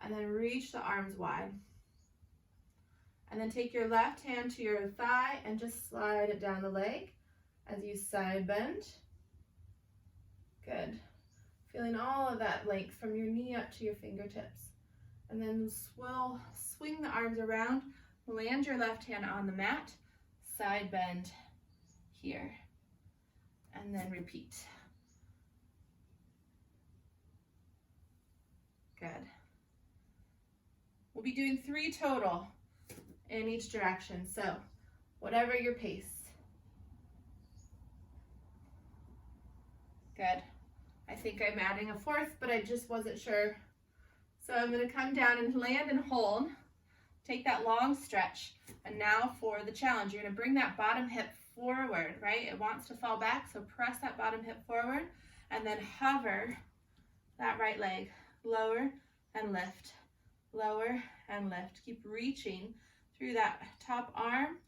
And then reach the arms wide. And then take your left hand to your thigh and just slide it down the leg as you side bend. Good. Feeling all of that length from your knee up to your fingertips. And then swing the arms around, land your left hand on the mat, side bend here. And then repeat. Good. We'll be doing 3 total in each direction, so whatever your pace. Good. I think I'm adding a 4th, but I just wasn't sure. So I'm going to come down and land and hold. Take that long stretch. And now for the challenge, you're going to bring that bottom hip forward, right? It wants to fall back, so press that bottom hip forward and then hover that right leg. Lower and lift. Lower and lift. Keep reaching through that top arm.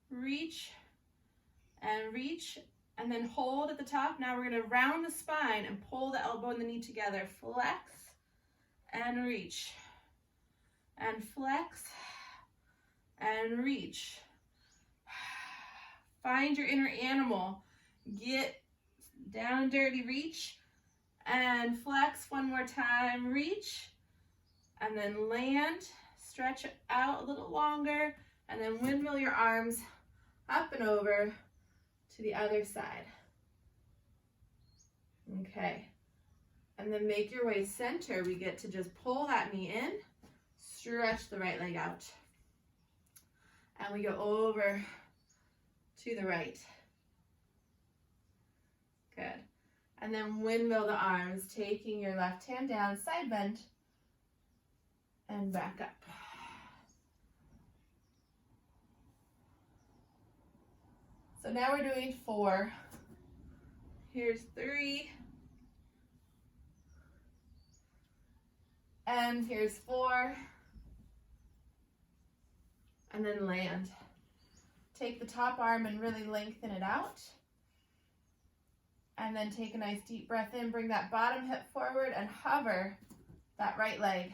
Reach, and then hold at the top. Now we're going to round the spine and pull the elbow and the knee together. Flex and reach. And flex and reach. Find your inner animal. Get down and dirty, reach and flex one more time, reach, and then land, stretch out a little longer, and then windmill your arms up and over to the other side. Okay, and then make your way center. We get to just pull that knee in, stretch the right leg out, and we go over to the right. Good. And then windmill the arms, taking your left hand down, side bend, and back up. So now we're doing 4. Here's 3. And here's 4. And then land. Take the top arm and really lengthen it out. And then take a nice deep breath in, bring that bottom hip forward and hover that right leg.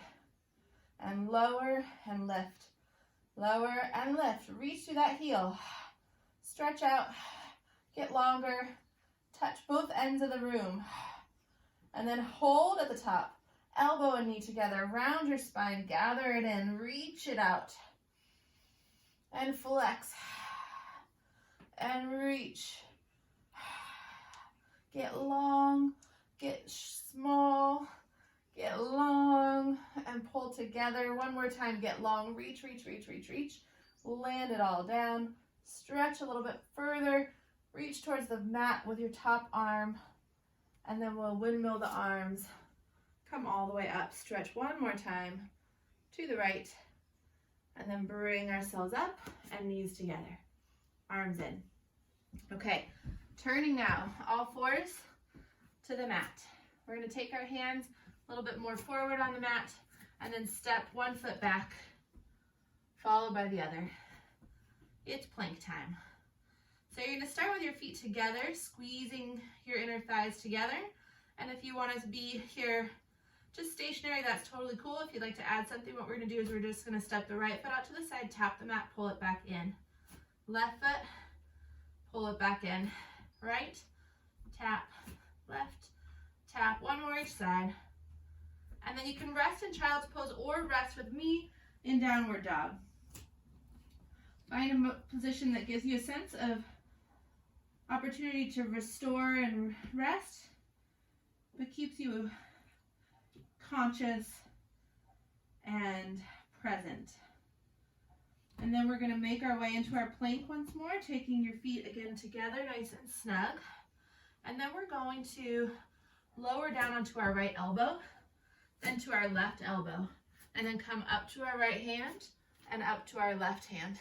And lower and lift. Lower and lift. Reach through that heel. Stretch out. Get longer. Touch both ends of the room. And then hold at the top. Elbow and knee together. Round your spine. Gather it in. Reach it out. And flex. And reach. Get long, get small, get long, and pull together. One more time, get long, reach, reach, reach, reach, reach. Land it all down. Stretch a little bit further. Reach towards the mat with your top arm. And then we'll windmill the arms. Come all the way up. Stretch one more time to the right. And then bring ourselves up and knees together. Arms in. Okay. Turning now, all 4s to the mat. We're going to take our hands a little bit more forward on the mat and then step one foot back, followed by the other. It's plank time. So you're going to start with your feet together, squeezing your inner thighs together. And if you want to be here just stationary, that's totally cool. If you'd like to add something, what we're going to do is we're just going to step the right foot out to the side, tap the mat, pull it back in. Left foot, pull it back in. Right, tap, left, tap, one more each side. And then you can rest in child's pose or rest with me in downward dog. Find a position that gives you a sense of opportunity to restore and rest, but keeps you conscious and present. And then we're going to make our way into our plank once more, taking your feet again together, nice and snug. And then we're going to lower down onto our right elbow, then to our left elbow, and then come up to our right hand and up to our left hand.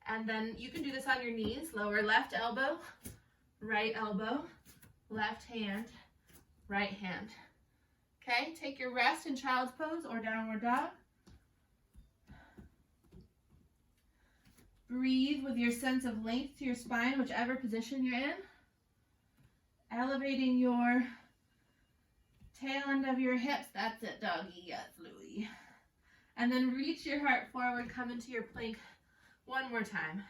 And then you can do this on your knees, lower left elbow, left hand, right hand. Okay, take your rest in child's pose or downward dog. Breathe with your sense of length to your spine, whichever position you're in. Elevating your tail end of your hips. That's it, doggy. Yes, Louie. And then reach your heart forward, come into your plank one more time.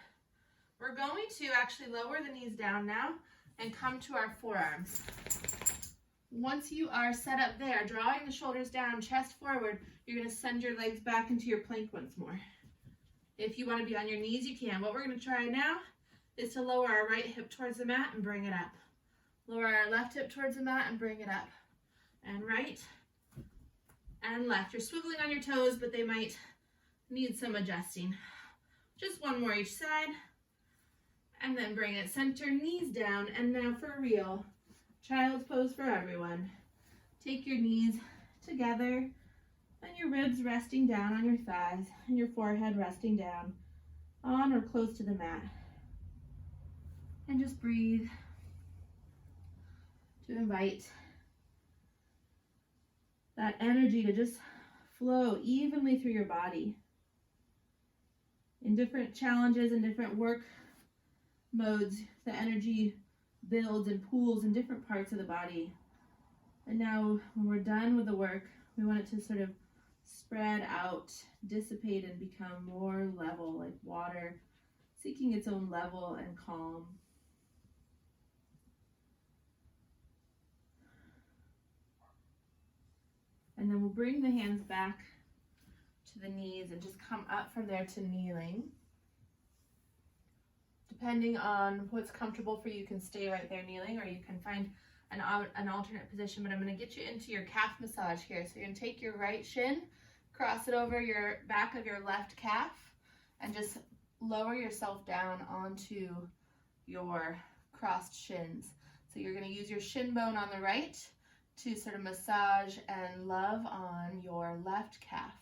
We're going to actually lower the knees down now and come to our forearms. Once you are set up there, drawing the shoulders down, chest forward, you're going to send your legs back into your plank once more. If you want to be on your knees, you can. What we're going to try now is to lower our right hip towards the mat and bring it up. Lower our left hip towards the mat and bring it up. And right and left. You're swiveling on your toes, but they might need some adjusting. Just one more each side. And then bring it center, knees down. And now for real, child's pose for everyone. Take your knees together. And your ribs resting down on your thighs and your forehead resting down on or close to the mat. And just breathe to invite that energy to just flow evenly through your body. In different challenges and different work modes, the energy builds and pools in different parts of the body. And now when we're done with the work, we want it to sort of spread out, dissipate, and become more level, like water seeking its own level and calm. And then we'll bring the hands back to the knees and just come up from there to kneeling. Depending on what's comfortable for you, you can stay right there kneeling, or you can find an alternate position, but I'm going to get you into your calf massage here. So you're going to take your right shin, cross it over your back of your left calf, and just lower yourself down onto your crossed shins. So you're going to use your shin bone on the right to sort of massage and love on your left calf.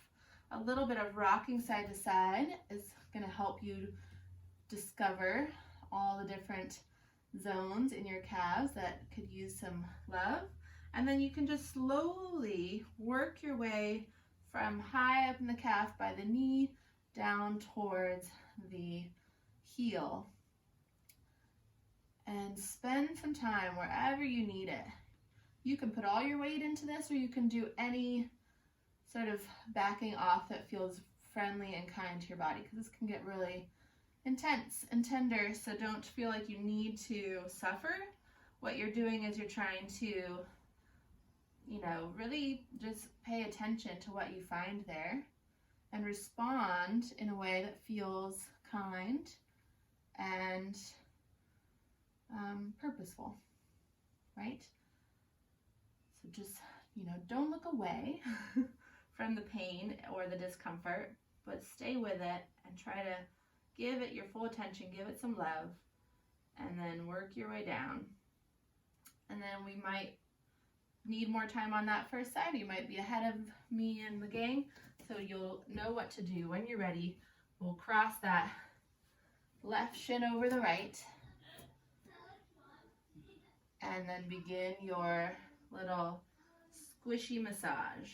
A little bit of rocking side to side is going to help you discover all the different zones in your calves that could use some love. And then you can just slowly work your way from high up in the calf by the knee down towards the heel. And spend some time wherever you need it. You can put all your weight into this, or you can do any sort of backing off that feels friendly and kind to your body, because this can get really intense and tender, so don't feel like you need to suffer. What you're doing is you're trying to, you know, really just pay attention to what you find there and respond in a way that feels kind and purposeful, right? So just, you know, don't look away from the pain or the discomfort, but stay with it and try to give it your full attention, give it some love, and then work your way down. And then we might need more time on that first side. You might be ahead of me and the gang, so you'll know what to do. When you're ready, we'll cross that left shin over the right, and then begin your little squishy massage.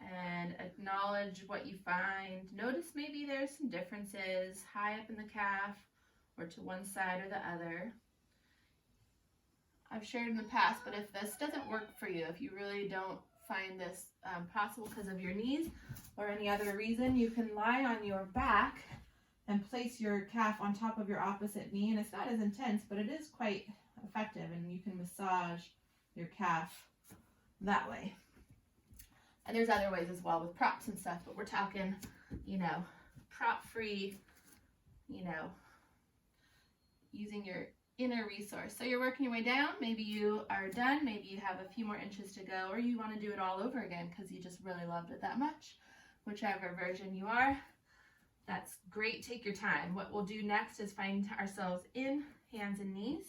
And acknowledge what you find. Notice maybe there's some differences high up in the calf or to one side or the other. I've shared in the past, but if this doesn't work for you, if you really don't find this possible because of your knees or any other reason, you can lie on your back and place your calf on top of your opposite knee. And it's not as intense, but it is quite effective, and you can massage your calf that way. And there's other ways as well with props and stuff, but we're talking, you know, prop-free, you know, using your inner resource. So you're working your way down. Maybe you are done. Maybe you have a few more inches to go, or you want to do it all over again because you just really loved it that much. Whichever version you are, that's great. Take your time. What we'll do next is find ourselves in hands and knees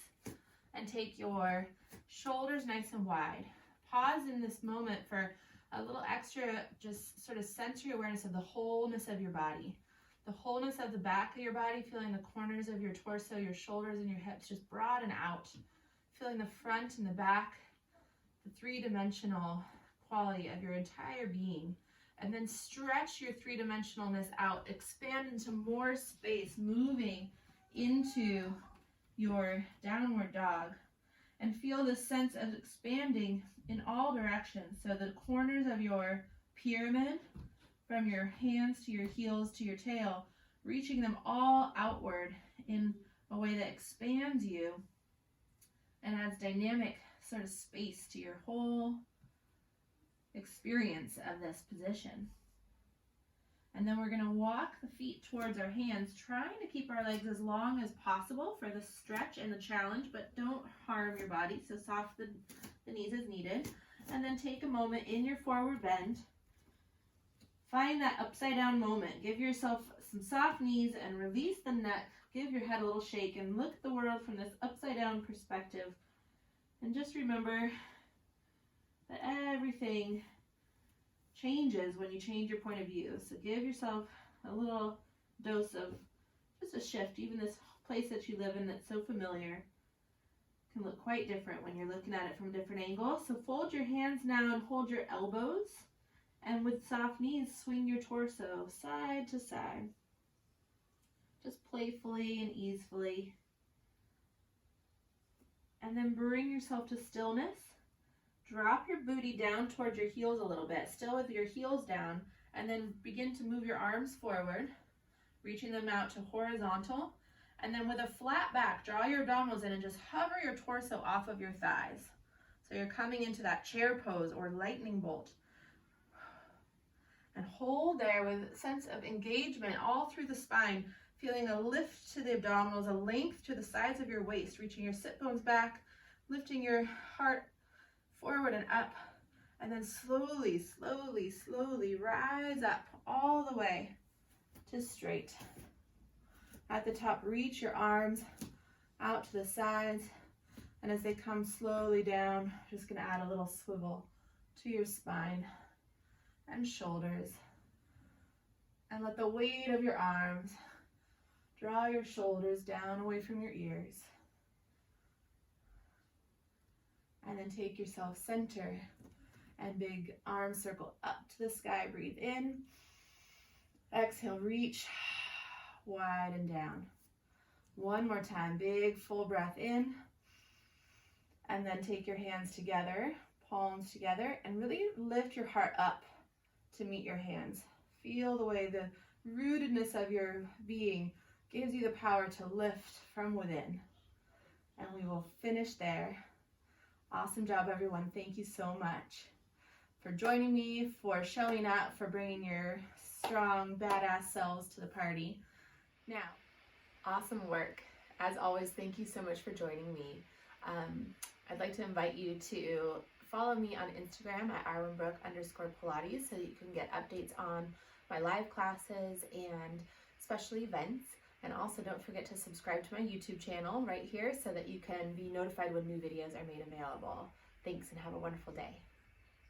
and take your shoulders nice and wide. Pause in this moment for a little extra, just sort of sensory awareness of the wholeness of your body. The wholeness of the back of your body, feeling the corners of your torso, your shoulders and your hips just broaden out. Feeling the front and the back, the three-dimensional quality of your entire being. And then stretch your three-dimensionalness out. Expand into more space, moving into your downward dog. And feel the sense of expanding in all directions. So the corners of your pyramid, from your hands to your heels to your tail, reaching them all outward in a way that expands you and adds dynamic sort of space to your whole experience of this position. And then we're going to walk the feet towards our hands, trying to keep our legs as long as possible for the stretch and the challenge, but don't harm your body, so soften the knees as needed. And then take a moment in your forward bend. Find that upside down moment. Give yourself some soft knees and release the neck. Give your head a little shake and look at the world from this upside down perspective. And just remember that everything changes when you change your point of view. So give yourself a little dose of just a shift. Even this place that you live in that's so familiar can look quite different when you're looking at it from different angles. So fold your hands now and hold your elbows. And with soft knees, swing your torso side to side. Just playfully and easily. And then bring yourself to stillness. Drop your booty down towards your heels a little bit, still with your heels down, and then begin to move your arms forward. reaching them out to horizontal. And then with a flat back, draw your abdominals in and just hover your torso off of your thighs. So you're coming into that chair pose or lightning bolt. And hold there with a sense of engagement all through the spine, feeling a lift to the abdominals, a length to the sides of your waist, reaching your sit bones back, lifting your heart forward and up, and then slowly, slowly, slowly rise up all the way to straight. At the top, reach your arms out to the sides, and as they come slowly down, just going to add a little swivel to your spine and shoulders, and let the weight of your arms draw your shoulders down away from your ears, and then take yourself center and big arm circle up to the sky. Breathe in, exhale, reach wide and down. One more time, big full breath in, and then take your hands together, palms together, and really lift your heart up to meet your hands. Feel the way the rootedness of your being gives you the power to lift from within. And we will finish there. Awesome job, everyone. Thank you so much for joining me, for showing up, for bringing your strong, badass selves to the party. Now, awesome work. As always, thank you so much for joining me. I'd like to invite you to follow me on Instagram at arwenbrooke_Pilates so that you can get updates on my live classes and special events. And also don't forget to subscribe to my YouTube channel right here so that you can be notified when new videos are made available. Thanks and have a wonderful day.